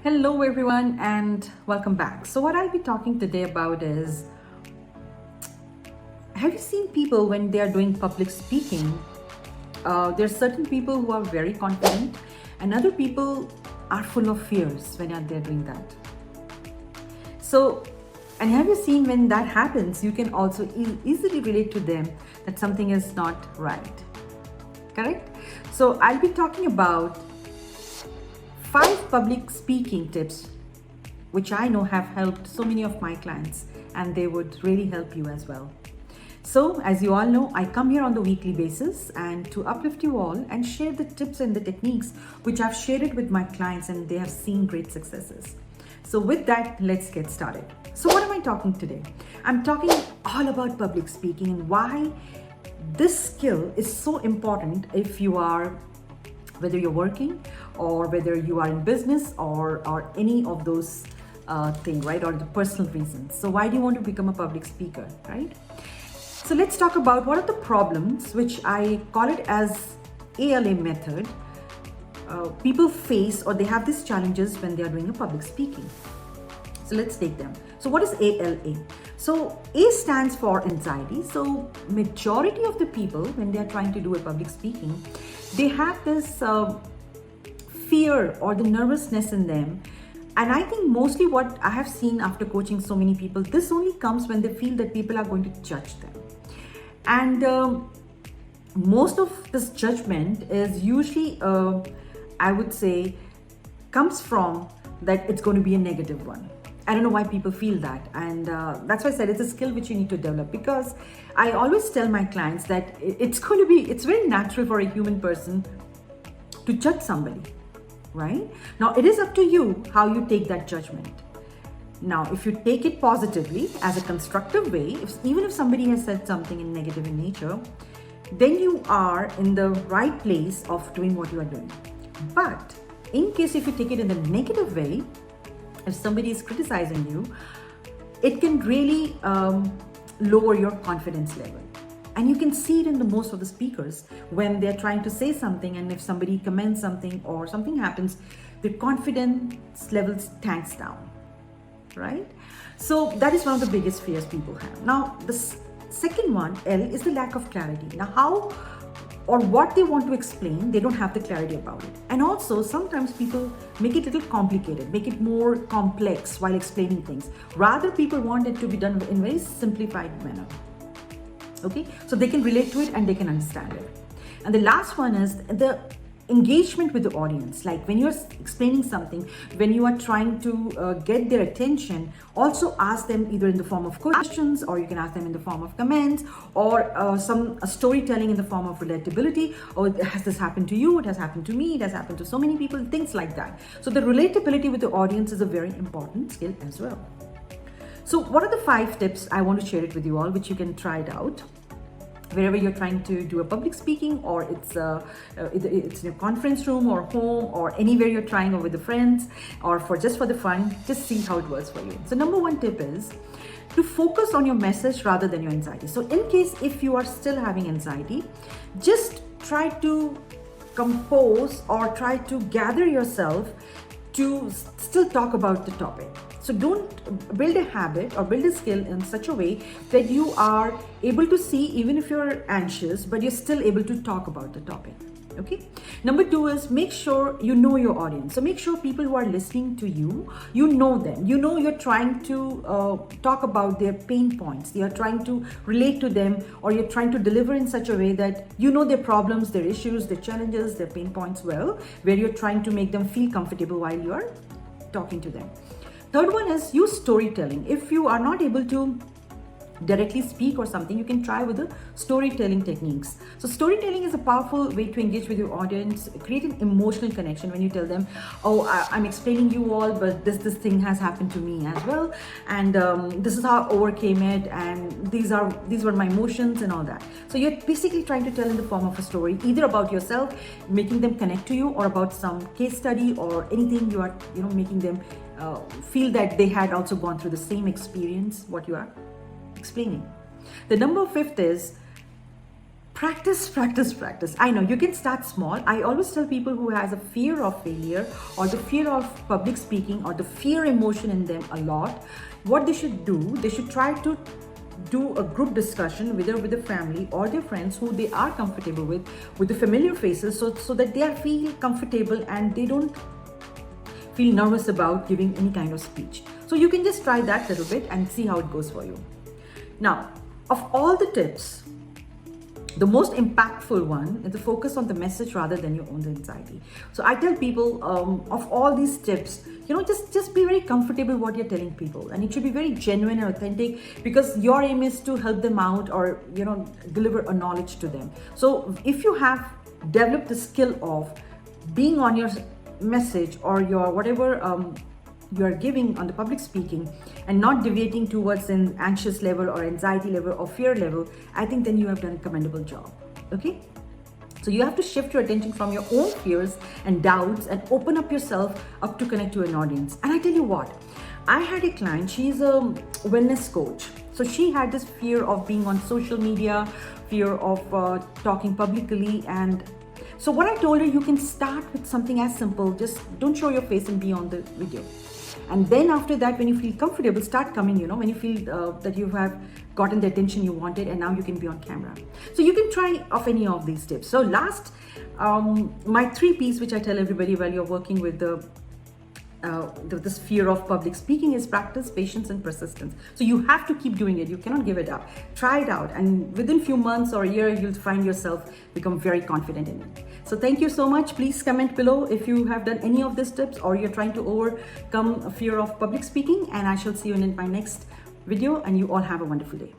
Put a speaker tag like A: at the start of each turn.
A: Hello everyone and welcome back. So what I'll be talking today about is, have you seen people when they are doing public speaking? There are certain people who are very confident and other people are full of fears when they're doing that. So, and have you seen when that happens, you can also easily relate to them that something is not right, correct? So I'll be talking about 5 public speaking tips which I know have helped so many of my clients, and they would really help you as well. So as you all know, I come here on the weekly basis and to uplift you all and share the tips and the techniques which I've shared it with my clients and they have seen great successes. So with that, let's get started. So what am I talking today? I'm talking all about public speaking and why this skill is so important if you are, whether you're working or whether you are in business or any of those things, right? Or the personal reasons. So why do you want to become a public speaker, right? So let's talk about what are the problems, which I call it as ALA method. People face or they have these challenges when they are doing a public speaking. So let's take them. So what is ALA? So A stands for anxiety. So majority of the people, when they are trying to do a public speaking, they have this fear or the nervousness in them. And I think mostly what I have seen after coaching so many people, this only comes when they feel that people are going to judge them. And most of this judgment is usually, I would say, comes from that it's going to be a negative one. I don't know why people feel that, and that's why I said it's a skill which you need to develop, because I always tell my clients that it's very natural for a human person to judge somebody, right? Now it is up to you how you take that judgment. Now if you take it positively as a constructive way, even if somebody has said something in negative in nature, then you are in the right place of doing what you are doing. But in case if you take it in the negative way, if somebody is criticizing you, it can really lower your confidence level. And you can see it in the most of the speakers when they're trying to say something, and if somebody comments something or something happens, their confidence levels tanks down, right? So that is one of the biggest fears people have. Now the second one, L, is the lack of clarity. Now how or what they want to explain, they don't have the clarity about it. And also sometimes people make it a little complicated, make it more complex while explaining things. Rather, people want it to be done in a very simplified manner. Okay, so they can relate to it and they can understand it. And the last one is the engagement with the audience. Like when you're explaining something, when you are trying to get their attention, also ask them either in the form of questions, or you can ask them in the form of comments, or some storytelling in the form of relatability. Or has this happened to you? It has happened to me. It has happened to so many people, things like that. So the relatability with the audience is a very important skill as well. So what are the 5 tips? I want to share it with you all, which you can try it out wherever you're trying to do a public speaking, or it's in a conference room or home or anywhere you're trying, or with the friends, or just for the fun. Just see how it works for you. So number 1 tip is to focus on your message rather than your anxiety. So in case if you are still having anxiety, just try to compose or try to gather yourself to still talk about the topic. So don't build a habit or build a skill in such a way that you are able to see, even if you're anxious, but you're still able to talk about the topic. Okay. Number 2 is make sure you know your audience. So make sure people who are listening to you, you know them. You know you're trying to talk about their pain points. You're trying to relate to them, or you're trying to deliver in such a way that you know their problems, their issues, their challenges, their pain points well, where you're trying to make them feel comfortable while you are talking to them. Third one is use storytelling. If you are not able to directly speak or something, you can try with the storytelling techniques. So storytelling is a powerful way to engage with your audience, create an emotional connection when you tell them, oh, I'm explaining you all, but this thing has happened to me as well, and this is how I overcame it, and these were my emotions and all that. So you're basically trying to tell in the form of a story, either about yourself, making them connect to you, or about some case study or anything you are, making them feel that they had also gone through the same experience what you are explaining. The number 5th is Practice, practice, practice. I know you can start small. I always tell people who has a fear of failure or the fear of public speaking or the fear emotion in them a lot, what they should do, they should try to do a group discussion whether with the family or their friends who they are comfortable with the familiar faces, so that they feel comfortable and they don't feel nervous about giving any kind of speech. So you can just try that little bit and see how it goes for you. Now, of all the tips, the most impactful one is to focus on the message rather than your own anxiety. So I tell people, of all these tips, just be very comfortable what you're telling people, and it should be very genuine and authentic, because your aim is to help them out or deliver a knowledge to them. So if you have developed the skill of being on your message or your whatever you are giving on the public speaking and not deviating towards an anxious level or anxiety level or fear level, I think then you have done a commendable job. Okay? So you have to shift your attention from your own fears and doubts and open up yourself up to connect to an audience. And I tell you what, I had a client, she's a wellness coach. So she had this fear of being on social media, fear of talking publicly. And so what I told her, you can start with something as simple, just don't show your face and be on the video. And then after that, when you feel comfortable, start coming, when you feel that you have gotten the attention you wanted and now you can be on camera. So you can try off any of these tips. So last, my 3 P's, which I tell everybody while you're working with this fear of public speaking, is practice, patience, and persistence. So you have to keep doing it. You cannot give it up. Try it out, and within few months or a year, you'll find yourself become very confident in it. So thank you so much. Please comment below if you have done any of these tips or you're trying to overcome a fear of public speaking, and I shall see you in my next video, and you all have a wonderful day.